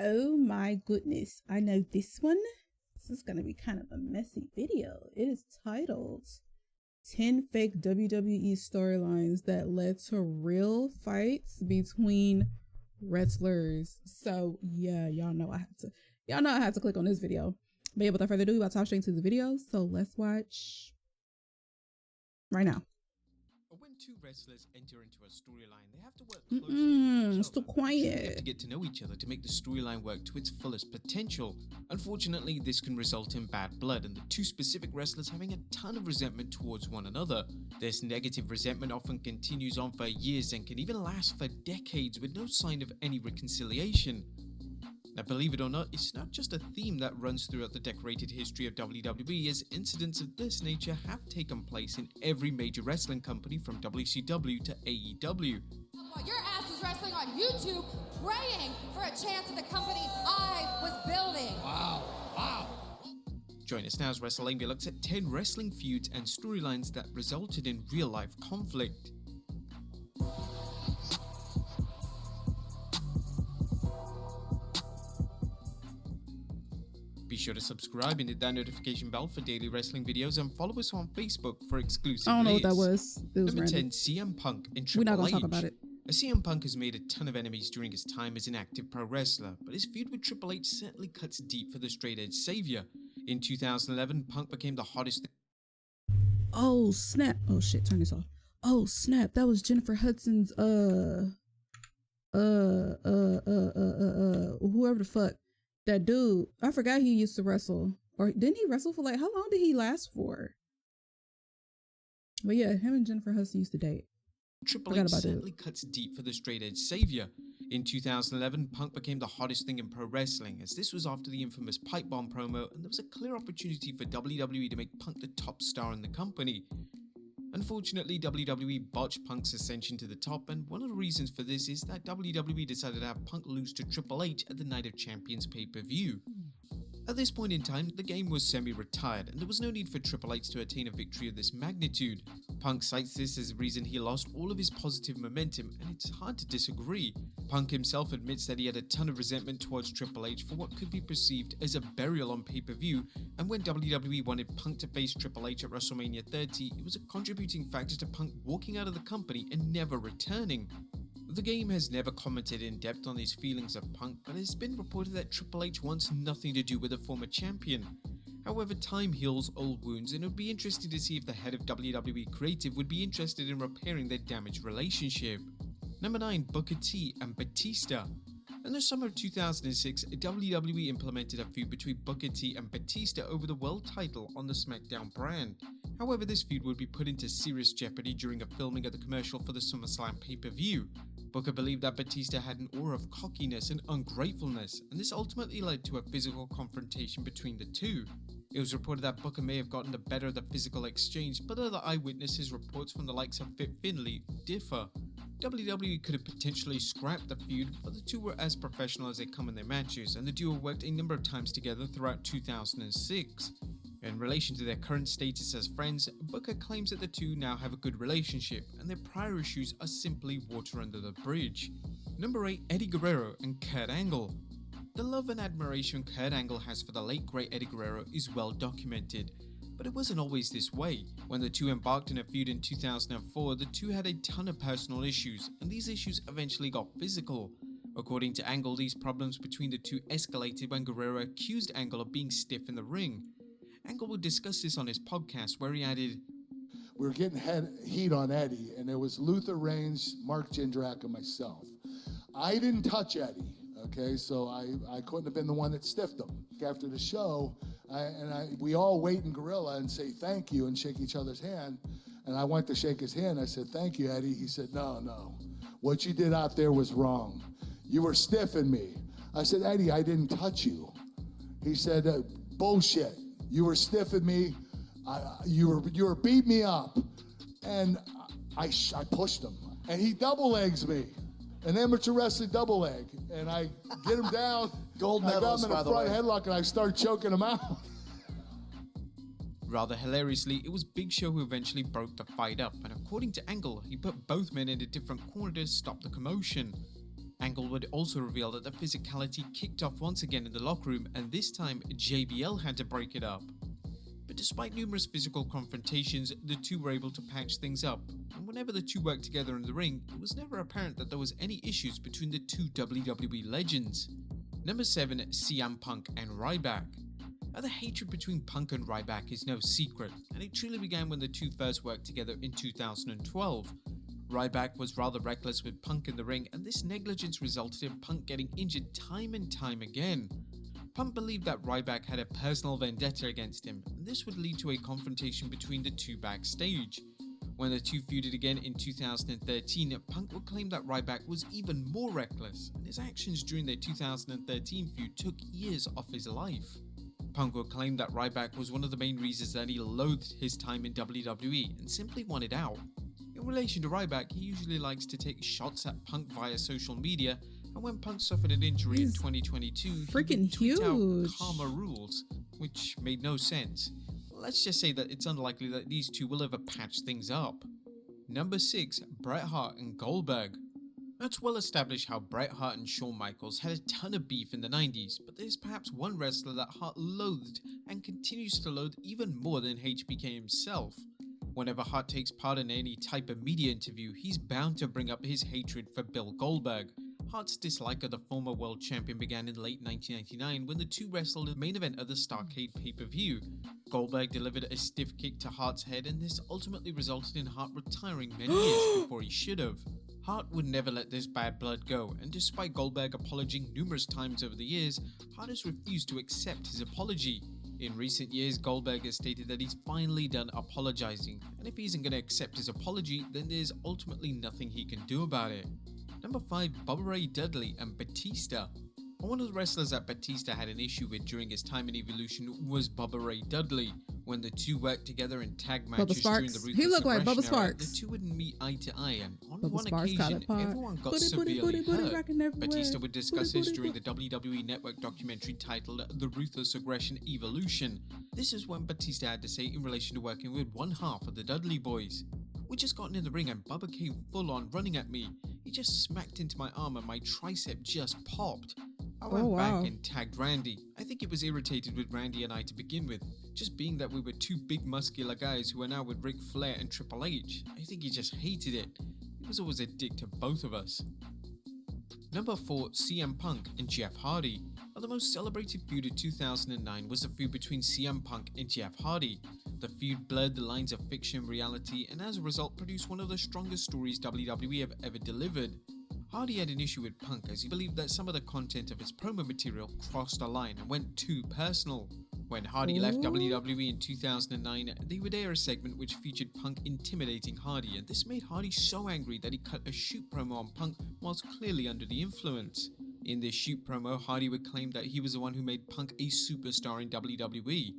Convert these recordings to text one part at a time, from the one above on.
Oh my goodness. I know this one. This is going to be kind of a messy video. It is titled 10 Fake WWE Storylines That Led to Real Fights Between Wrestlers. So yeah, y'all know I had to click on this video. But yeah, without further ado, I'll talk straight into the video. So let's watch right now. When two wrestlers enter into a storyline, they have to work closely with each other. It's too quiet. They have to get to know each other to make the storyline work to its fullest potential. Unfortunately, this can result in bad blood and the two specific wrestlers having a ton of resentment towards one another. This negative resentment often continues on for years and can even last for decades with no sign of any reconciliation. Now, believe it or not, it's not just a theme that runs throughout the decorated history of WWE, as incidents of this nature have taken place in every major wrestling company from WCW to AEW. While your ass is wrestling on YouTube, praying for a chance at the company I was building. Wow. Join us now as WrestleMania looks at 10 wrestling feuds and storylines that resulted in real-life conflict. Be sure to subscribe and hit that notification bell for daily wrestling videos and follow us on Facebook for exclusive I don't know leads. what that was. It was Number random. 10, CM Punk and We're Triple not gonna H. talk about it. CM Punk has made a ton of enemies during his time as an active pro wrestler, but his feud with Triple H certainly cuts deep for the straight-edge savior. In 2011, Punk became the hottest. Oh snap! Oh shit! Turn this off. Oh snap! That was Jennifer Hudson's whoever the fuck that dude. I forgot he used to wrestle, or didn't he wrestle for like how long did he last for? But yeah, him and Jennifer Hudson used to date. Triple H certainly cuts deep for the straight-edge savior. In 2011, Punk became the hottest thing in pro wrestling, as this was after the infamous pipe bomb promo, and there was a clear opportunity for WWE to make Punk the top star in the company. Unfortunately, WWE botched Punk's ascension to the top, and one of the reasons for this is that WWE decided to have Punk lose to Triple H at the Night of Champions pay-per-view. At this point in time, the game was semi-retired, and there was no need for Triple H to attain a victory of this magnitude. Punk cites this as the reason he lost all of his positive momentum, and it's hard to disagree. Punk himself admits that he had a ton of resentment towards Triple H for what could be perceived as a burial on pay-per-view, and when WWE wanted Punk to face Triple H at WrestleMania 30, it was a contributing factor to Punk walking out of the company and never returning. The game has never commented in depth on his feelings of Punk, but it has been reported that Triple H wants nothing to do with the former champion. However, time heals old wounds, and it would be interesting to see if the head of WWE Creative would be interested in repairing their damaged relationship. Number 9, Booker T and Batista. In the summer of 2006, WWE implemented a feud between Booker T and Batista over the world title on the SmackDown brand. However, this feud would be put into serious jeopardy during a filming of the commercial for the SummerSlam pay-per-view. Booker believed that Batista had an aura of cockiness and ungratefulness, and this ultimately led to a physical confrontation between the two. It was reported that Booker may have gotten the better of the physical exchange, but other eyewitnesses' reports from the likes of Fit Finlay differ. WWE could have potentially scrapped the feud, but the two were as professional as they come in their matches, and the duo worked a number of times together throughout 2006. In relation to their current status as friends, Booker claims that the two now have a good relationship, and their prior issues are simply water under the bridge. Number 8, Eddie Guerrero and Kurt Angle. The love and admiration Kurt Angle has for the late great Eddie Guerrero is well documented, but it wasn't always this way. When the two embarked on a feud in 2004, the two had a ton of personal issues, and these issues eventually got physical. According to Angle, these problems between the two escalated when Guerrero accused Angle of being stiff in the ring. Angle would discuss this on his podcast, where he added, We were getting heat on Eddie, and it was Luther Reigns, Mark Jindrak, and myself. I didn't touch Eddie, okay, so I couldn't have been the one that stiffed him. After the show, we all wait in Gorilla and say thank you and shake each other's hand, and I went to shake his hand. I said, thank you, Eddie. He said, no. What you did out there was wrong. You were stiffing me. I said, Eddie, I didn't touch you. He said, bullshit. You were stiffing me. You were beating me up, and I pushed him, and he double legs me, an amateur wrestling double leg, and I get him down. Gold medals, I got him in a front headlock, and I started choking him out. Rather hilariously, it was Big Show who eventually broke the fight up, and according to Angle, he put both men in a different corner to stop the commotion. Angle would also reveal that the physicality kicked off once again in the locker room, and this time JBL had to break it up. But despite numerous physical confrontations, the two were able to patch things up, and whenever the two worked together in the ring, it was never apparent that there was any issues between the two WWE legends. Number 7, CM Punk and Ryback. Now, the hatred between Punk and Ryback is no secret, and it truly began when the two first worked together in 2012. Ryback was rather reckless with Punk in the ring, and this negligence resulted in Punk getting injured time and time again. Punk believed that Ryback had a personal vendetta against him, and this would lead to a confrontation between the two backstage. When the two feuded again in 2013, Punk would claim that Ryback was even more reckless, and his actions during their 2013 feud took years off his life. Punk would claim that Ryback was one of the main reasons that he loathed his time in WWE and simply wanted out. In relation to Ryback, he usually likes to take shots at Punk via social media, and when Punk suffered an injury in 2022, he freaking tweeted out huge. "Karma rules," which made no sense. Let's just say that it's unlikely that these two will ever patch things up. Number 6, Bret Hart and Goldberg. It's well established how Bret Hart and Shawn Michaels had a ton of beef in the 90s, but there's perhaps one wrestler that Hart loathed and continues to loathe even more than HBK himself. Whenever Hart takes part in any type of media interview, he's bound to bring up his hatred for Bill Goldberg. Hart's dislike of the former world champion began in late 1999 when the two wrestled in the main event of the Starrcade pay-per-view. Goldberg delivered a stiff kick to Hart's head, and this ultimately resulted in Hart retiring many years before he should have. Hart would never let this bad blood go, and despite Goldberg apologizing numerous times over the years, Hart has refused to accept his apology. In recent years, Goldberg has stated that he's finally done apologizing, and if he isn't going to accept his apology, then there's ultimately nothing he can do about it. Number 5, Bubba Ray Dudley and Batista. One of the wrestlers that Batista had an issue with during his time in Evolution was Bubba Ray Dudley. When the two worked together in tag matches during the He looked like Bubba era, Sparks. the two wouldn't meet eye to eye, and on Bubba one Sparks occasion, everyone got severely hurt. Batista would discuss this during the WWE Network documentary titled The Ruthless Aggression Evolution. This is when Batista had to say in relation to working with one half of the Dudley Boys. We just gotten in the ring and Bubba came full on running at me. He just smacked into my arm and my tricep just popped. I went back and tagged Randy. I think he was irritated with Randy and I to begin with, just being that we were two big muscular guys who are now with Ric Flair and Triple H. I think he just hated it. He was always a dick to both of us. Number 4, CM Punk and Jeff Hardy. Now, the most celebrated feud of 2009 was the feud between CM Punk and Jeff Hardy. The feud blurred the lines of fiction and reality, and as a result produced one of the strongest stories WWE have ever delivered. Hardy had an issue with Punk as he believed that some of the content of his promo material crossed a line and went too personal. When Hardy left WWE in 2009, they would air a segment which featured Punk intimidating Hardy, and this made Hardy so angry that he cut a shoot promo on Punk whilst clearly under the influence. In this shoot promo, Hardy would claim that he was the one who made Punk a superstar in WWE.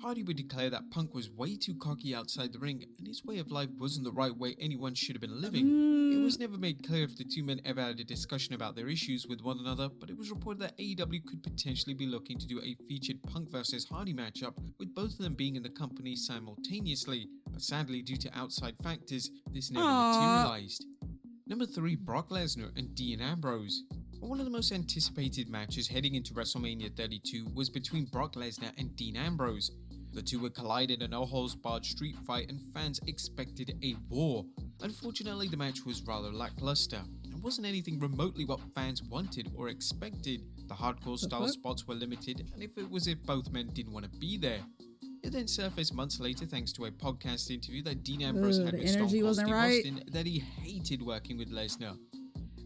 Hardy would declare that Punk was way too cocky outside the ring, and his way of life wasn't the right way anyone should have been living. It was never made clear if the two men ever had a discussion about their issues with one another, but it was reported that AEW could potentially be looking to do a featured Punk vs Hardy matchup, with both of them being in the company simultaneously, but sadly due to outside factors, this never materialized. Number 3, Brock Lesnar and Dean Ambrose. One of the most anticipated matches heading into WrestleMania 32 was between Brock Lesnar and Dean Ambrose. The two would collide in a no-holds-barred street fight, and fans expected a war. Unfortunately, the match was rather lackluster and wasn't anything remotely what fans wanted or expected. The hardcore style spots were limited, and it was if both men didn't want to be there. It then surfaced months later thanks to a podcast interview that Dean Ambrose had with Stone Cold Steve Austin that he hated working with Lesnar.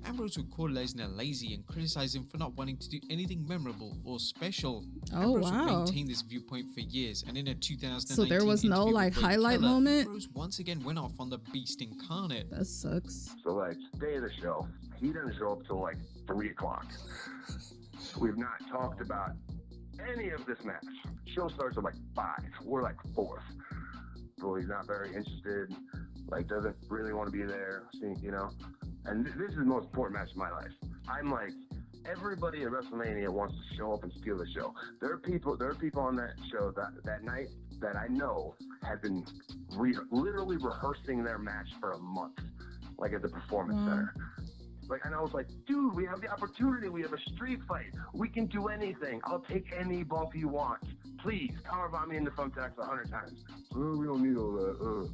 Ambrose would call Lesnar lazy and criticize him for not wanting to do anything memorable or special. Ambrose would maintain this viewpoint for years, and in a 2019 so there was no like highlight moment. Ambrose once again went off on the Beast incarnate. That sucks. So like day of the show, he doesn't show up till like 3 o'clock. We've not talked about any of this match. Show starts at like 5. We're like 4th. So he's not very interested. Like doesn't really want to be there. You know. And this is the most important match of my life. I'm like, everybody at WrestleMania wants to show up and steal the show. There are people on that show that night that I know have been literally rehearsing their match for a month, like at the Performance Center. Like, and I was like, dude, we have the opportunity. We have a street fight. We can do anything. I'll take any bump you want. Please, powerbomb me into thumbtacks 100 times. We don't need all that.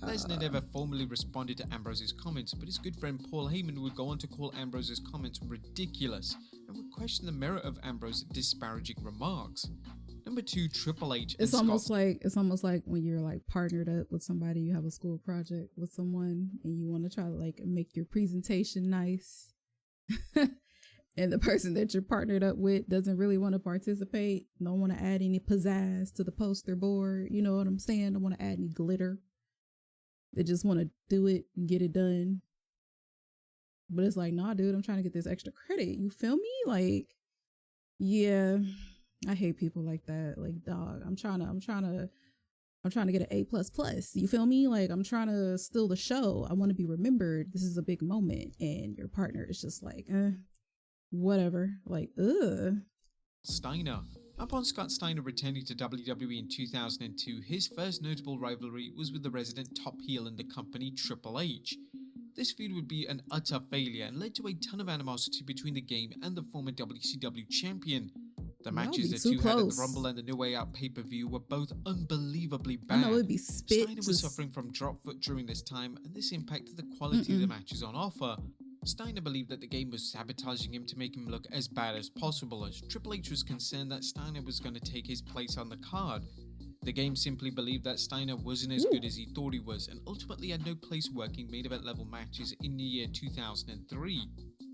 Lesnar never formally responded to Ambrose's comments, but his good friend Paul Heyman would go on to call Ambrose's comments ridiculous and would question the merit of Ambrose's disparaging remarks. Number 2, Triple H. It's almost like when you're like partnered up with somebody, you have a school project with someone and you want to try to like make your presentation nice. And the person that you're partnered up with doesn't really want to participate, don't want to add any pizzazz to the poster board. You know what I'm saying? Don't want to add any glitter. They just want to do it and get it done. But it's like, nah, dude, I'm trying to get this extra credit. You feel me? Like, yeah, I hate people like that. Like, dog, I'm trying to get an A++. You feel me? Like, I'm trying to steal the show. I want to be remembered. This is a big moment. And your partner is just like, whatever. Like, ugh. Steiner. Upon Scott Steiner returning to WWE in 2002, his first notable rivalry was with the resident top heel in the company, Triple H. This feud would be an utter failure and led to a ton of animosity between the game and the former WCW champion. The matches the two had at the Rumble and the No Way Out pay-per-view were both unbelievably bad. I know it'd be spit. Steiner was suffering from drop foot during this time, and this impacted the quality of the matches on offer. Steiner believed that the game was sabotaging him to make him look as bad as possible, as Triple H was concerned that Steiner was going to take his place on the card. The game simply believed that Steiner wasn't as good as he thought he was, and ultimately had no place working main event level matches in the year 2003.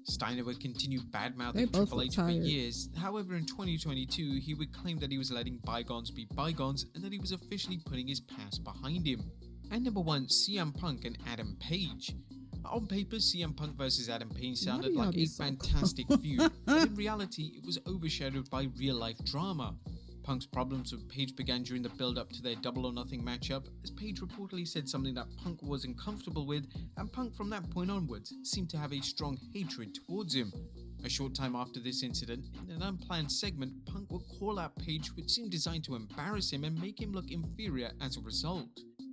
Steiner would continue bad-mouthing Triple H for years. However, in 2022, he would claim that he was letting bygones be bygones and that he was officially putting his past behind him. And number 1, CM Punk and Adam Page. On paper, CM Punk vs Adam Page sounded like a fantastic feud, but in reality, it was overshadowed by real-life drama. Punk's problems with Page began during the build-up to their Double or Nothing matchup, as Page reportedly said something that Punk wasn't comfortable with, and Punk from that point onwards seemed to have a strong hatred towards him. A short time after this incident, in an unplanned segment, Punk would call out Page, which seemed designed to embarrass him and make him look inferior as a result.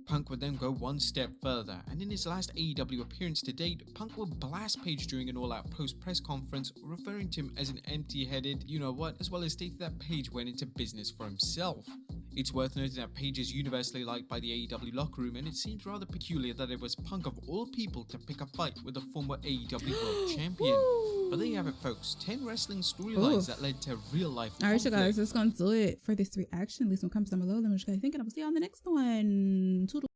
Punk would then go one step further, and in his last AEW appearance to date, Punk would blast Page during an all-out post-press conference, referring to him as an empty-headed you-know-what, as well as stating that Page went into business for himself. It's worth noting that Page is universally liked by the AEW locker room, and it seems rather peculiar that it was Punk of all people to pick a fight with the former AEW World Champion. But there you have it, folks. 10 wrestling storylines that led to real-life conflict. Alright, so guys, that's going to do it for this reaction. Leave some comments down below. Let me know what you guys think, and I will see you on the next one. Toodle.